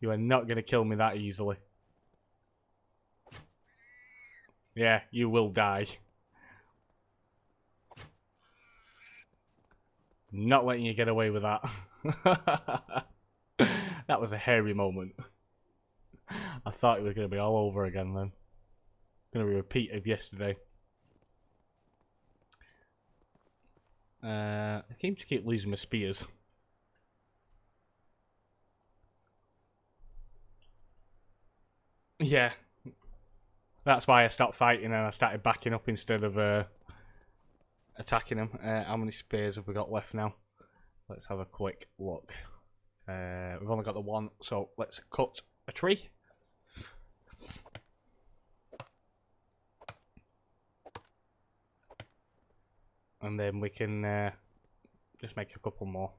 You are not going to kill me that easily. Yeah, you will die. Not letting you get away with that. That was a hairy moment. I thought it was going to be all over again then. Going to be a repeat of yesterday. I seem to keep losing my spears. Yeah. That's why I stopped fighting and I started backing up instead of attacking them. How many spears have we got left now? Let's have a quick look. We've only got the one, so let's cut a tree. And then we can just make a couple more.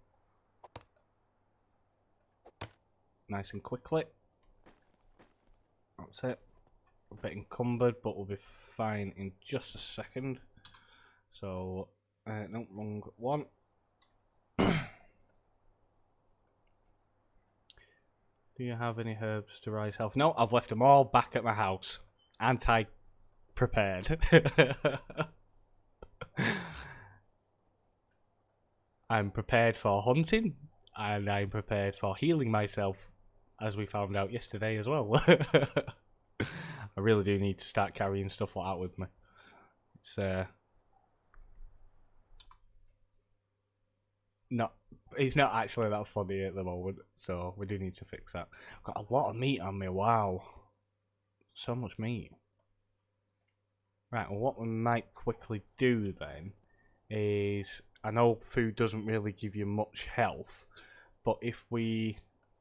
Nice and quickly. That's it. A bit encumbered, but we'll be fine in just a second. So, no, wrong one. Do you have any herbs to rise health? No, I've left them all back at my house. Anti-prepared. I'm prepared for hunting, and I'm prepared for healing myself, as we found out yesterday as well. I really do need to start carrying stuff like that with me. It's not actually that funny at the moment, so we do need to fix that. I've got a lot of meat on me, wow. So much meat. Right, well what we might quickly do then is, I know food doesn't really give you much health, but if we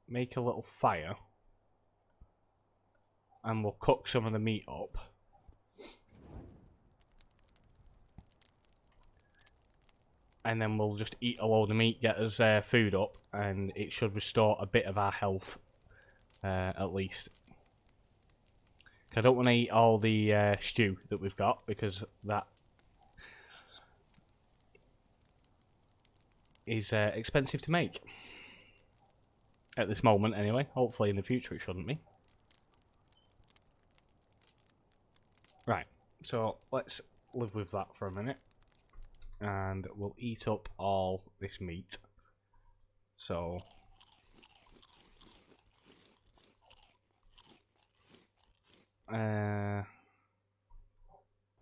make a little fire and we'll cook some of the meat up, and then we'll just eat a load of meat, get us food up, and it should restore a bit of our health, at least. I don't want to eat all the stew that we've got, because that is expensive to make. At this moment, anyway. Hopefully in the future it shouldn't be. Right, so let's live with that for a minute. And we'll eat up all this meat. So...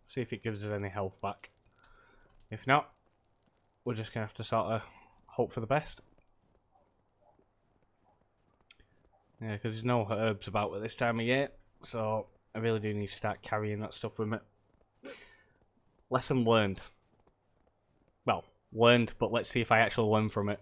see if it gives us any health back. If not, we're just going to have to sort of hope for the best. Yeah, because there's no herbs about at this time of year, so I really do need to start carrying that stuff with me. Lesson learned. Well, learned, but let's see if I actually learn from it.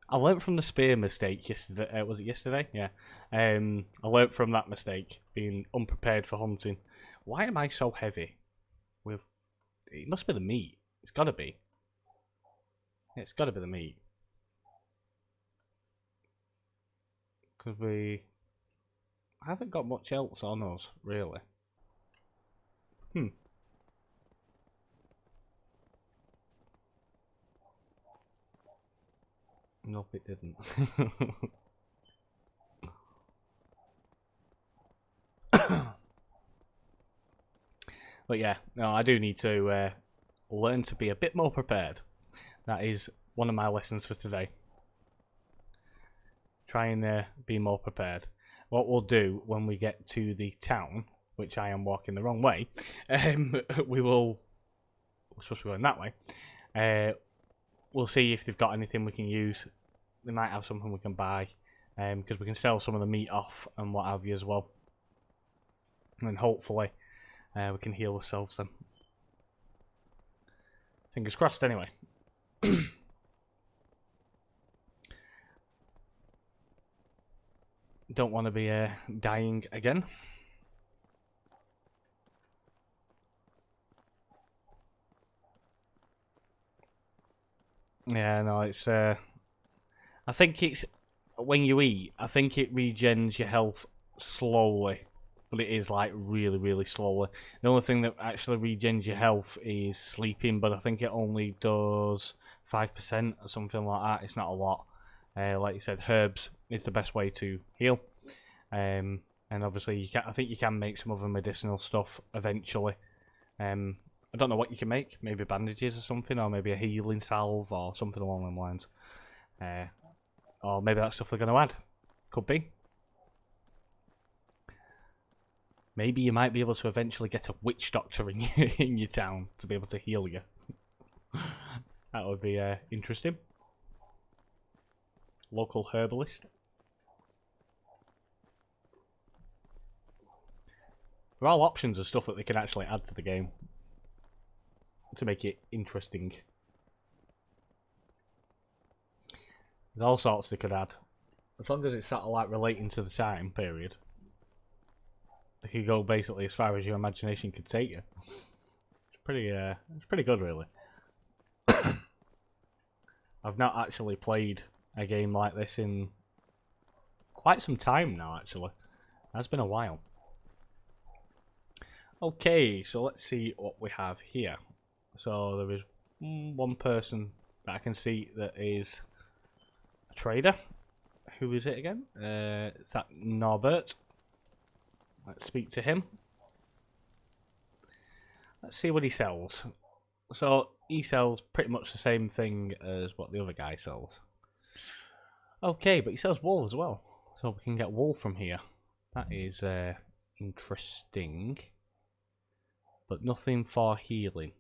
I learnt from the spear mistake yesterday. Was it yesterday? Yeah. I learnt from that mistake, being unprepared for hunting. Why am I so heavy? It must be the meat. It's got to be. Yeah, it's got to be the meat. Because we haven't got much else on us, really. Nope, it didn't. But yeah, no, I do need to learn to be a bit more prepared. That is one of my lessons for today. Try and be more prepared. What we'll do when we get to the town, which I am walking the wrong way, we're supposed to be going that way. We'll see if they've got anything we can use. They might have something we can buy, because we can sell some of the meat off and what have you as well. And hopefully we can heal ourselves then. Fingers crossed anyway. Don't want to be dying again. Yeah, no, it's I think it's when you eat, I think it regens your health slowly, but it is like really, really slowly. The only thing that actually regens your health is sleeping, but I think it only does 5% or something like that. It's not a lot. Like you said, herbs is the best way to heal. And obviously, I think you can make some other medicinal stuff eventually. I don't know what you can make. Maybe bandages or something, or maybe a healing salve or something along those lines. Or maybe that's stuff they're going to add. Could be. Maybe you might be able to eventually get a witch doctor in your town to be able to heal you. That would be interesting. Local herbalist. There are all options of stuff that they can actually add to the game to make it interesting. There's all sorts they could add. As long as it's sort of like relating to the time period. They could go basically as far as your imagination could take you. It's pretty good, really. I've not actually played a game like this in quite some time now, actually. It's been a while. Okay, so let's see what we have here. So there is one person that I can see that is a trader. Who is it again? Is that Norbert? Let's speak to him. Let's see what he sells. So he sells pretty much the same thing as what the other guy sells. Okay, but he sells wool as well. So we can get wool from here. That is interesting. But nothing for healing.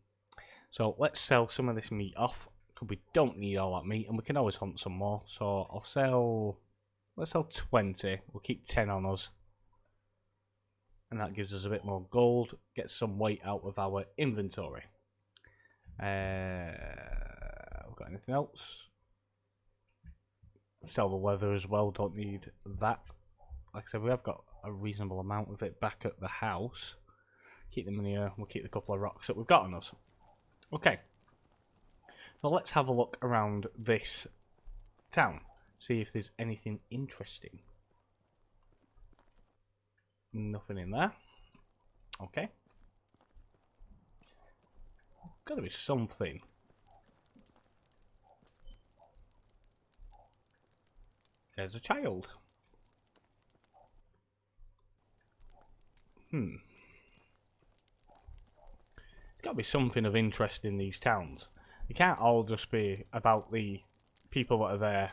So let's sell some of this meat off. Because we don't need all that meat and we can always hunt some more. So I'll sell... Let's sell 20. We'll keep 10 on us. And that gives us a bit more gold. Gets some weight out of our inventory. We've got anything else? Sell the leather as well. Don't need that. Like I said, we have got a reasonable amount of it back at the house. Keep them in here. We'll keep the couple of rocks that we've got on us. Okay. So let's have a look around this town. See if there's anything interesting. Nothing in there. Okay. Gotta be something. There's a child. There's gotta be something of interest in these towns. It can't all just be about the people that are there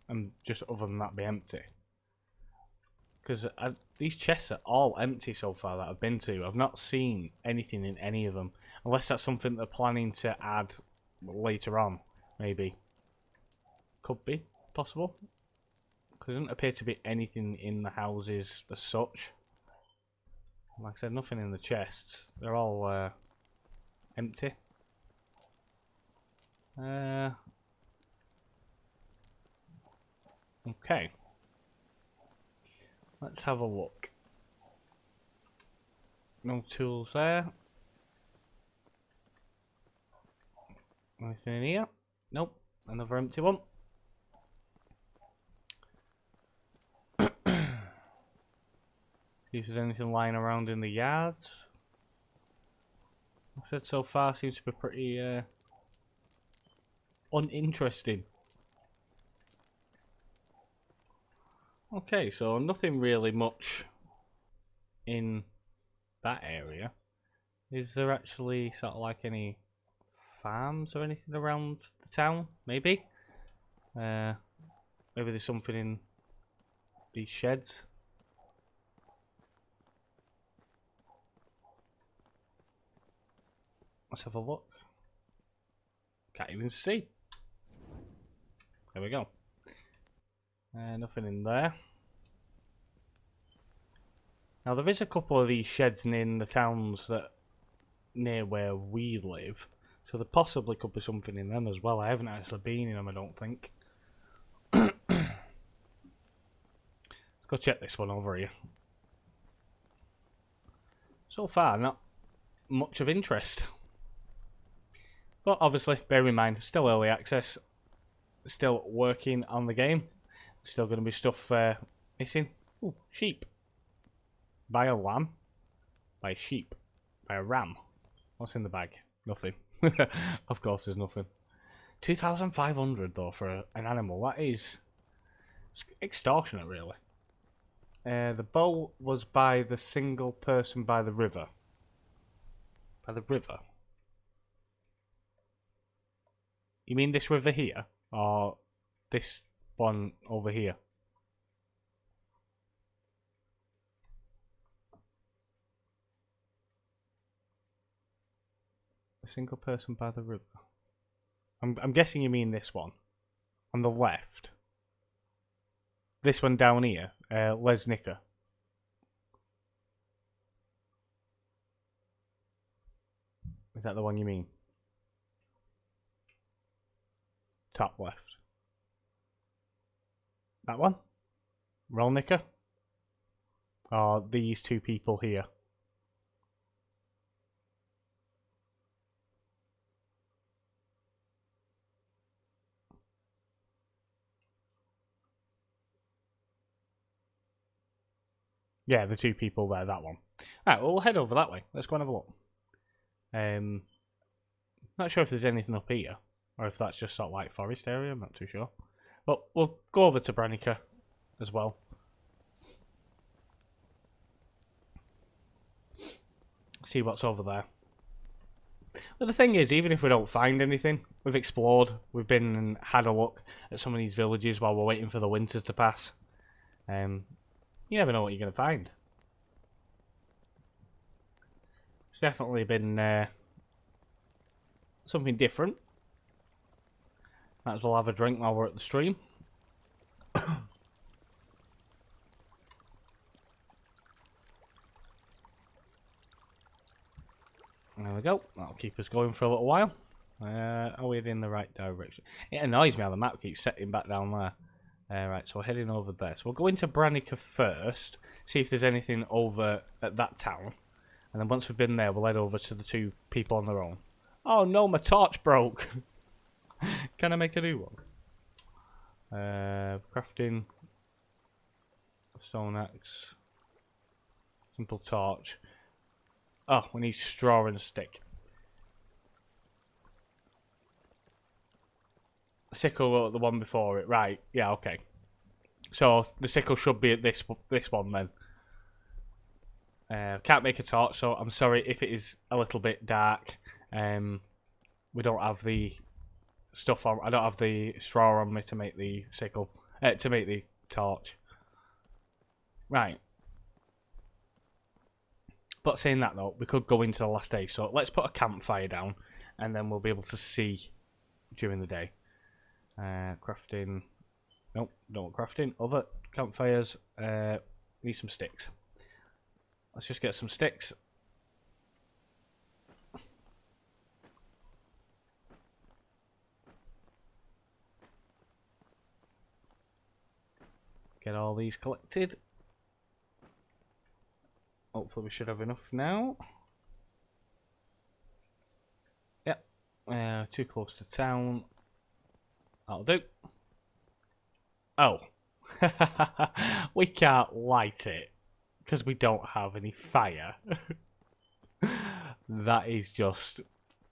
and just other than that be empty. Because these chests are all empty so far that I've been to. I've not seen anything in any of them. Unless that's something they're planning to add later on. Maybe. Could be possible. Because there doesn't appear to be anything in the houses as such. Like I said, nothing in the chests. They're all empty. Okay. Let's have a look. No tools there. Anything in here? Nope. Another empty one. See if there's anything lying around in the yards. Like I said, so far seems to be pretty uninteresting. Okay, so nothing really much in that area. Is there actually sort of like any farms or anything around the town? Maybe? Maybe there's something in these sheds. Let's have a look. Can't even see. There we go. Nothing in there. Now there is a couple of these sheds in the towns that near where we live, so there possibly could be something in them as well. I haven't actually been in them, I don't think. Let's go check this one over here. So far, not much of interest. But obviously, bear in mind, still early access, still working on the game. Still going to be stuff missing. Ooh, sheep. Buy a lamb. Buy a sheep. Buy a ram. What's in the bag? Nothing. Of course there's nothing. 2,500 though for an animal. That is It's extortionate, really. The bow was by the single person by the river. By the river? You mean this river here? Or this one over here? A single person by the river. I'm guessing you mean this one. On the left. This one down here. Lesnica. Is that the one you mean? Top left. That one? Rolnica? Or these two people here? Yeah, the two people there, that one. Alright, well, we'll head over that way. Let's go and have a look. Not sure if there's anything up here, or if that's just sort of like forest area, I'm not too sure. But we'll go over to Branica as well. See what's over there. But the thing is, even if we don't find anything, we've explored, we've been and had a look at some of these villages while we're waiting for the winters to pass. You never know what you're going to find. It's definitely been something different. Might as well have a drink while we're at the stream. There we go. That'll keep us going for a little while. Are we in the right direction? It annoys me how the map keeps setting back down there. Right, so we're heading over there. So we'll go into Branica first, see if there's anything over at that town. And then once we've been there, we'll head over to the two people on their own. Oh no, my torch broke! Can I make a new one? Crafting. Stone axe. Simple torch. Oh, we need straw and a stick. Sickle, the one before it, right? Yeah, okay. So the sickle should be at this one then. Can't make a torch, so I'm sorry if it is a little bit dark. We don't have the stuff on. I don't have the straw on me to make the sickle, to make the torch. Right. But saying that though, we could go into the last day. So let's put a campfire down, and then we'll be able to see during the day. Crafting. Nope, don't want crafting. Other campfires. Need some sticks. Let's just get some sticks. Get all these collected. Hopefully we should have enough now. Yep. Too close to town. That'll do. Oh. We can't light it because we don't have any fire. That is just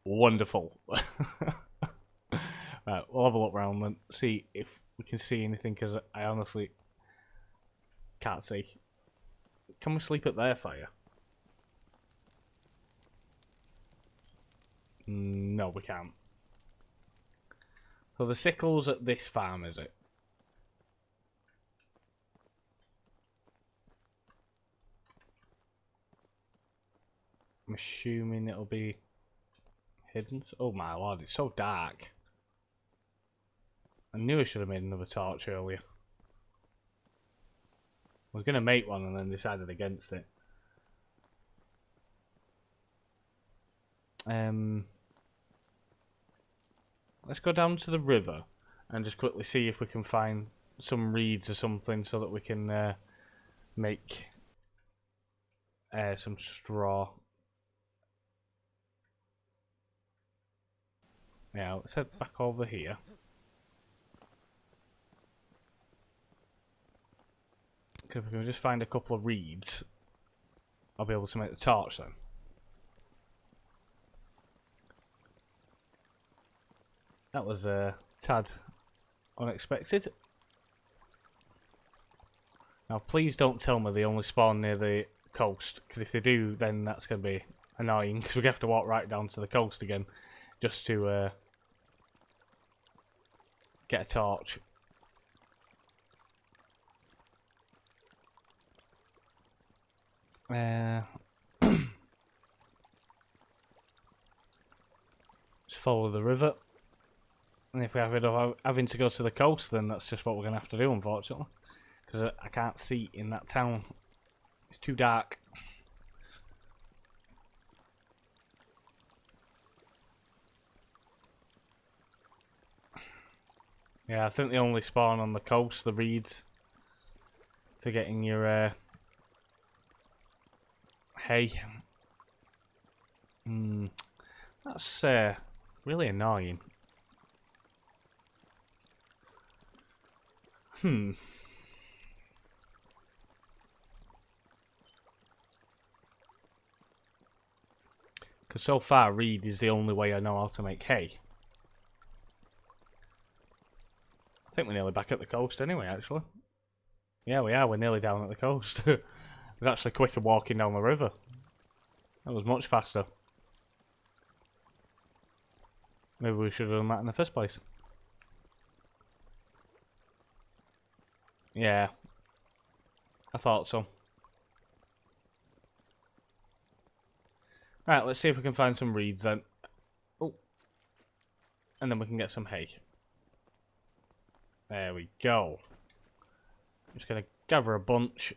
wonderful. Right, we'll have a look around and see if we can see anything, because I honestly can't see. Can we sleep at their fire? No, we can't. So the sickle's at this farm, is it? I'm assuming it'll be hidden. Oh my lord, it's so dark. I knew I should have made another torch earlier. I was going to make one and then decided against it. Let's go down to the river and just quickly see if we can find some reeds or something so that we can make some straw. Yeah, let's head back over here. Because if we can just find a couple of reeds, I'll be able to make the torch then. That was a tad unexpected. Now, please don't tell me they only spawn near the coast, because if they do, then that's going to be annoying, because we have to walk right down to the coast again just to get a torch. Just follow the river. And if we have it of having to go to the coast, then that's just what we're going to have to do, unfortunately. Because I can't see in that town. It's too dark. Yeah, I think they only spawn on the coast, the reeds, for getting your hay. That's really annoying. Because so far, reed is the only way I know how to make hay. I think we're nearly back at the coast anyway, actually. Yeah, we are. We're nearly down at the coast. It's actually quicker walking down the river. That was much faster. Maybe we should have done that in the first place. Yeah. I thought so. Right, let's see if we can find some reeds then. Oh. And then we can get some hay. There we go. I'm just going to gather a bunch.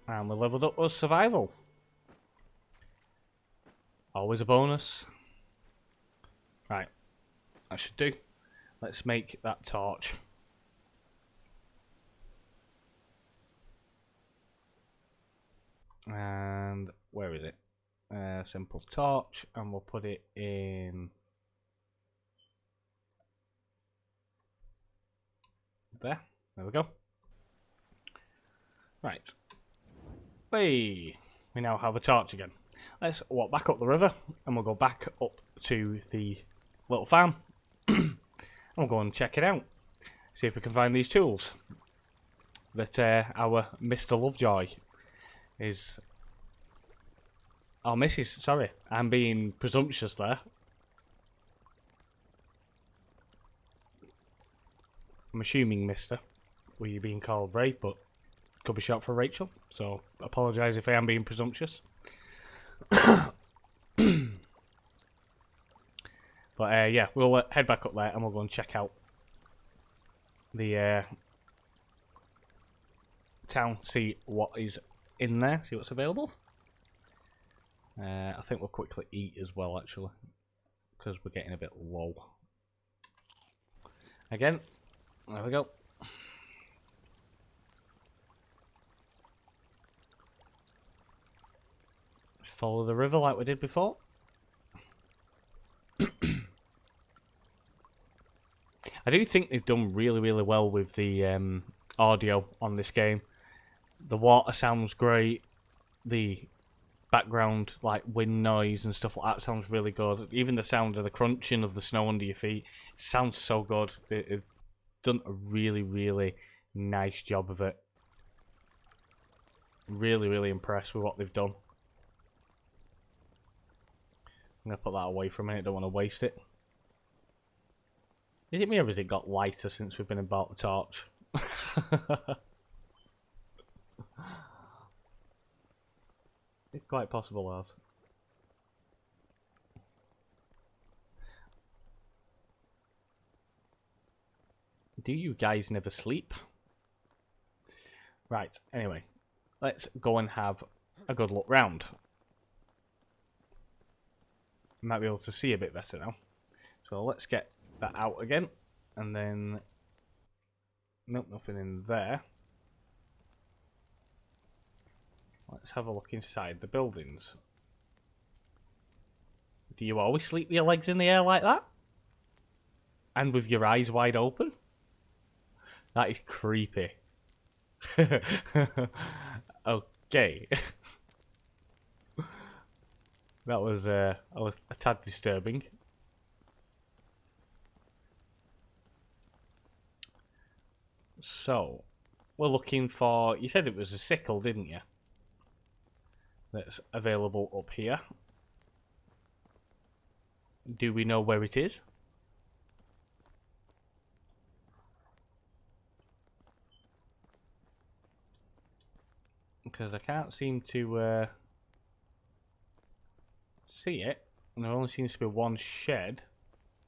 And we leveled up our survival. Always a bonus. Right. That should do. Let's make that torch. And where is it? Simple torch, and we'll put it in there. There we go. Right. Hey, we now have a torch again. Let's walk back up the river, and we'll go back up to the little farm. And we'll go and check it out. See if we can find these tools that our Mr. Lovejoy is... Oh, Mrs. Sorry, I'm being presumptuous there. I'm assuming Mr. Were you being called Ray, but could be short for Rachel, so apologise if I am being presumptuous. But yeah, we'll head back up there and we'll go and check out the town, see what is in there, see what's available. I think we'll quickly eat as well, actually, because we're getting a bit low. Again, there we go. Just follow the river like we did before. I do think they've done really, really well with the audio on this game. The water sounds great. The background, like wind noise and stuff like that, sounds really good. Even the sound of the crunching of the snow under your feet sounds so good. They've done a really, really nice job of it. Really, really impressed with what they've done. I'm going to put that away for a minute, don't want to waste it. Is it me or has it got lighter since we've been about the torch? It's quite possible, as. Do you guys never sleep? Right, anyway. Let's go and have a good look round. Might be able to see a bit better now. So let's get that out again. And then... Nope, nothing in there. Let's have a look inside the buildings. Do you always sleep with your legs in the air like that? And with your eyes wide open? That is creepy. Okay. That was a tad disturbing. So, we're looking for... You said it was a sickle, didn't you? That's available up here. Do we know where it is? Because I can't seem to see it. And there only seems to be one shed.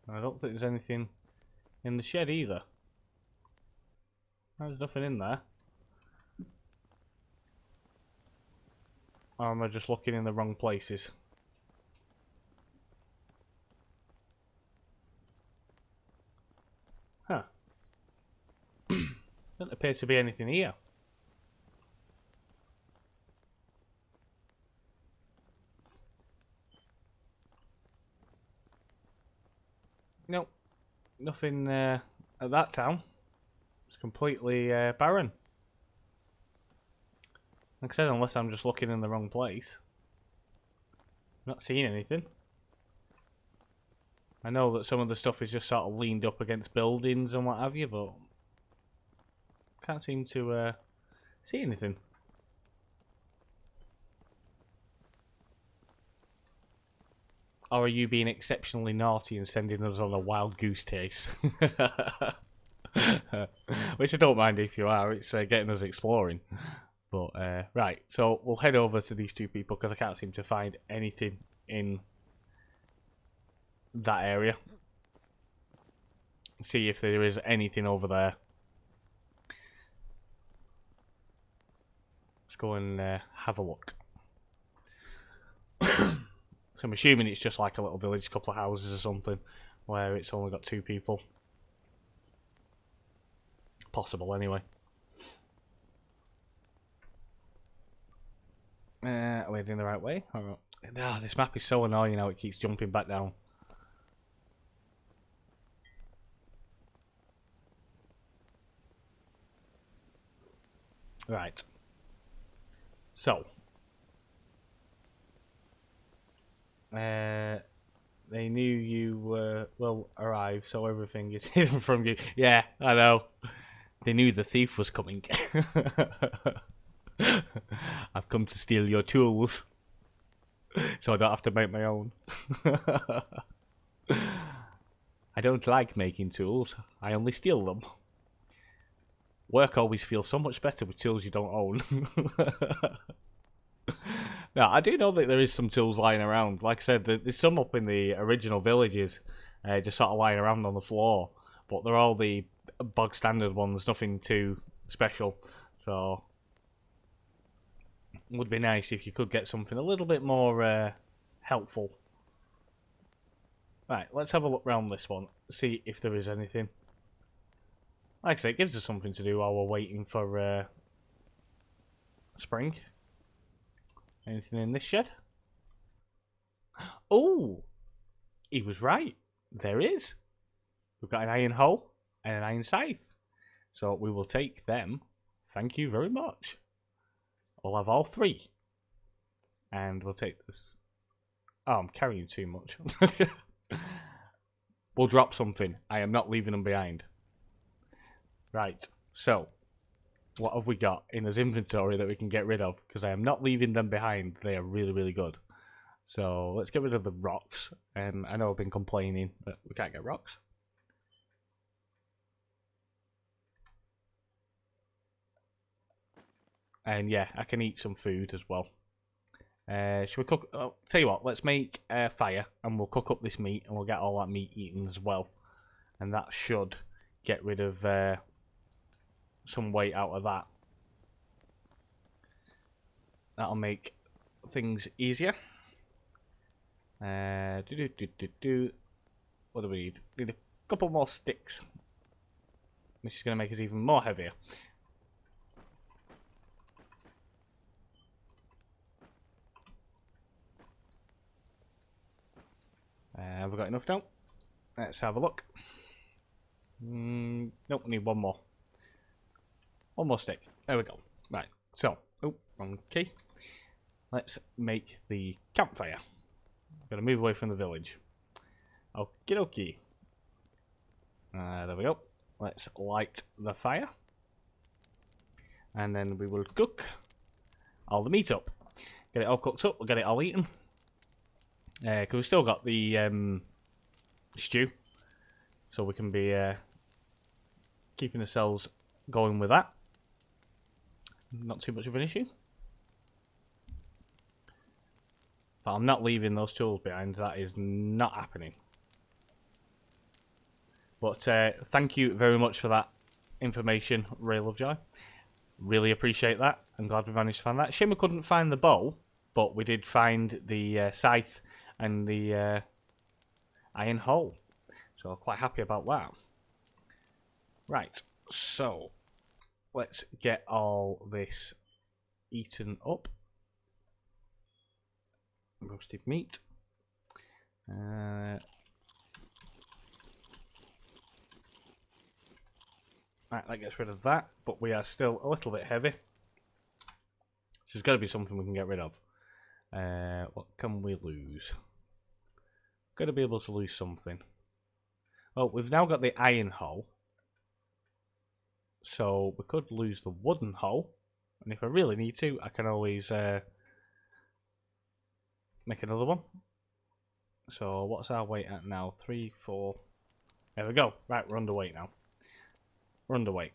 And I don't think there's anything in the shed either. There's nothing in there. Or am I just looking in the wrong places? Huh. Doesn't appear to be anything here. Nope. Nothing at that town. It's completely barren. Like I said, unless I'm just looking in the wrong place. Not seeing anything. I know that some of the stuff is just sort of leaned up against buildings and what have you, but can't seem to see anything. Or are you being exceptionally naughty and sending us on a wild goose chase? Which I don't mind if you are, it's getting us exploring. But, right, so we'll head over to these two people because I can't seem to find anything in that area. See if there is anything over there. Let's go and have a look. So I'm assuming it's just like a little village, a couple of houses or something, where it's only got two people. Possible, anyway. Are we heading the right way? Oh, this map is so annoying how it keeps jumping back down. Right. So. They knew you will arrive, so everything is hidden from you. Yeah, I know. They knew the thief was coming. I've come to steal your tools, so I don't have to make my own. I don't like making tools. I only steal them. Work always feels so much better with tools you don't own. Now, I do know that there is some tools lying around. Like I said, there's some up in the original villages, just sort of lying around on the floor. But they're all the bog standard ones, nothing too special. So, it would be nice if you could get something a little bit more helpful. Right, let's have a look around this one, see if there is anything. Like I say, it gives us something to do while we're waiting for spring. Anything in this shed? Oh! He was right. There is. We've got an iron hoe and an iron scythe. So we will take them. Thank you very much. We'll have all three. And we'll take this. Oh, I'm carrying too much. We'll drop something. I am not leaving them behind. Right. So, what have we got in his inventory that we can get rid of? Because I am not leaving them behind. They are really, really good. So let's get rid of the rocks. And I know I've been complaining that we can't get rocks. And yeah, I can eat some food as well. Should we cook? Oh, tell you what, let's make a fire and we'll cook up this meat and we'll get all that meat eaten as well. And that should get rid of some weight out of that. That'll make things easier. What do we need? Need a couple more sticks. This is going to make us even more heavier. Have we got enough now? Let's have a look. Nope, we need one more. One more stick. There we go. Right, so, wrong key. Let's make the campfire. I'm going to move away from the village. Okie dokie. There we go. Let's light the fire. and then we will cook all the meat up. Get it all cooked up, we'll get it all eaten. Because we've still got the stew, so we can be keeping ourselves going with that. Not too much of an issue. But I'm not leaving those tools behind. That is not happening. But thank you very much for that information, Ray Lovejoy. Really appreciate that. I'm glad we managed to find that. Shame we couldn't find the bow, but we did find the scythe and the iron hole. So I'm quite happy about that. Right, so let's get all this eaten up. Roasted meat. Right, that gets rid of that, but we are still a little bit heavy. So there's got to be something we can get rid of. What can we lose? Got to be able to lose something. Well, we've now got the iron hull. So we could lose the wooden hull. And if I really need to, I can always make another one. So what's our weight at now? 3, 4. There we go. Right, we're underweight now. We're underweight.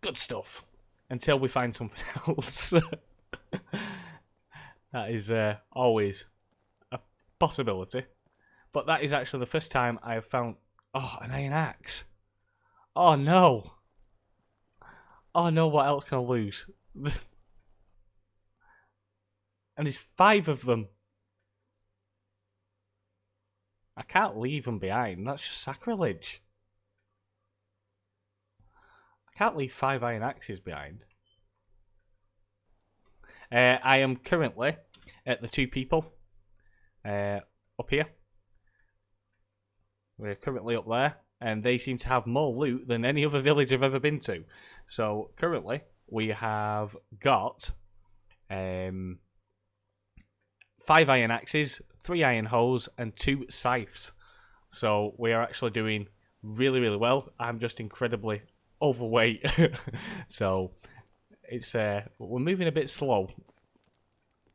Good stuff. Until we find something else. That is always a possibility. But that is actually the first time I have found... Oh, an iron axe. Oh no. Oh no, what else can I lose? And there's 5 of them. I can't leave them behind. That's just sacrilege. I can't leave 5 iron axes behind. I am currently at the 2 people up here. We're currently up there, and they seem to have more loot than any other village I've ever been to. So currently we have got 5 iron axes, 3 iron hoes, and 2 scythes. So we are actually doing really, really well. I'm just incredibly overweight. So it's we're moving a bit slow,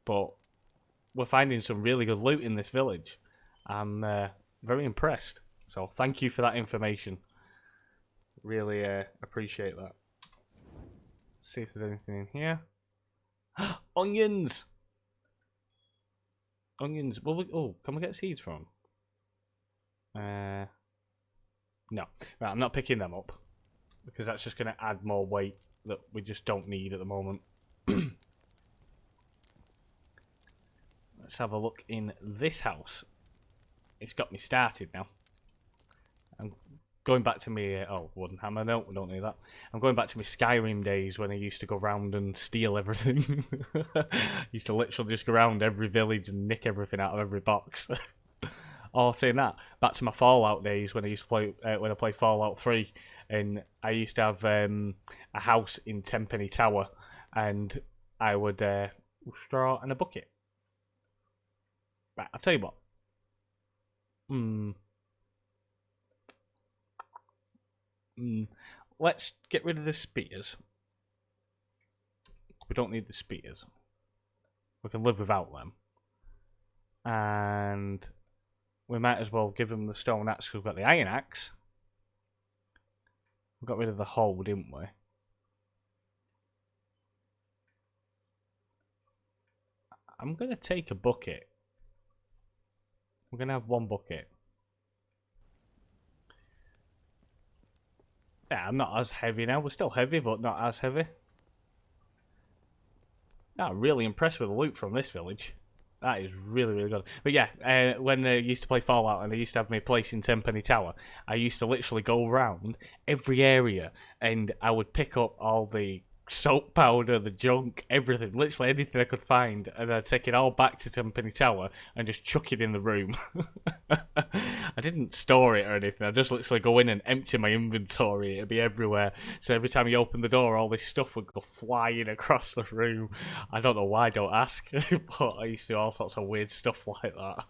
but we're finding some really good loot in this village. I'm very impressed. So thank you for that information. Really appreciate that. See if there's anything in here. Onions! Onions. Well, oh, can we get seeds from? No. Right, I'm not picking them up. Because that's just going to add more weight that we just don't need at the moment. Let's have a look in this house. It's got me started now. I'm going back to me... oh, wooden hammer. No, we don't need that. I'm going back to my Skyrim days when I used to go around and steal everything. Used to literally just go around every village and nick everything out of every box. Or saying that, back to my Fallout days when I used to play... when I played Fallout 3. And I used to have a house in Tenpenny Tower. And I would... straw and a bucket. Right, I'll tell you what. Let's get rid of the spears. We don't need the spears. We can live without them. And we might as well give them the stone axe because we've got the iron axe. We got rid of the hole, didn't we? I'm going to take a bucket. We're going to have 1 bucket. Yeah, I'm not as heavy now. We're still heavy, but not as heavy. I'm really impressed with the loot from this village. That is really, really good. But yeah, when I used to play Fallout and I used to have my place in Tenpenny Tower, I used to literally go around every area and I would pick up all the soap powder, the junk, everything, literally anything I could find, and I'd take it all back to Tenpenny Tower and just chuck it in the room. I didn't store it or anything, I just literally go in and empty my inventory. It'd be everywhere, so every time you open the door all this stuff would go flying across the room. I don't know why, don't ask. But I used to do all sorts of weird stuff like that.